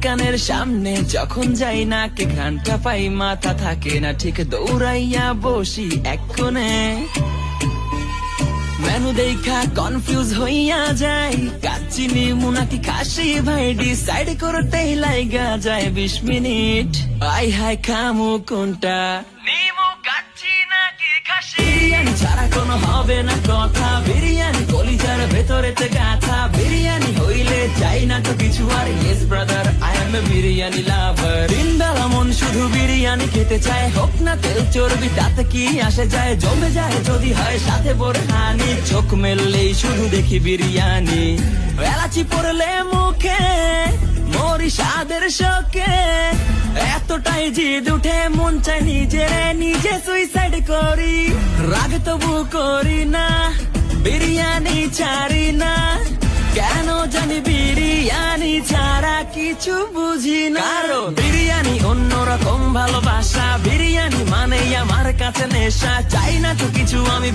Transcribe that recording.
কানের সামনে যখন যাই না কে ঘ্রাণটা পাই মাথা থাকে না ঠিক দৌড়াইয়া বসি এক কোণে মেনু দেখা কনফিউজ হইয়া যায় কাচ্চিনি মুনাকি খাসি ভাই ডিসাইড করতেই লাইগা যায় 20 মিনিট আই হাই খামু কোনটা নিমু কাচ্চি নাকি খাসি বিরিয়ানি ছাড়া কোনো হবে না কথা বিরিয়ানি কলিজার ভেতরেতে গাথা বিরিয়ানি হইলে চাই না তো কিছু আর yes brother I M A biryani লাভার দিন বেলা মন শুধু বিরিয়ানি খেতে চায় হোক না তেল চর্বি তাতে কি আসে যায় জমে যায় যদি হয় সাথে বড় হানি চোখ মেললেই শুধু দেখি বিরিয়ানি এলাচি পড়লে মুখে মরি স্বাদের শোকে এতটাই জিদ উঠে মন চাই নিজে সুইসাইড করি রাগ তবু করি না বিরিয়ানি ছাড়ি না কেন জানি বিরিয়ানি ছাড়া কিছু বুঝি না কারণ বিরিয়ানি অন্যরকম ভালোবাসা বিরিয়ানি মানে আমার কাছে নেশা চাই না তো কিছু আমি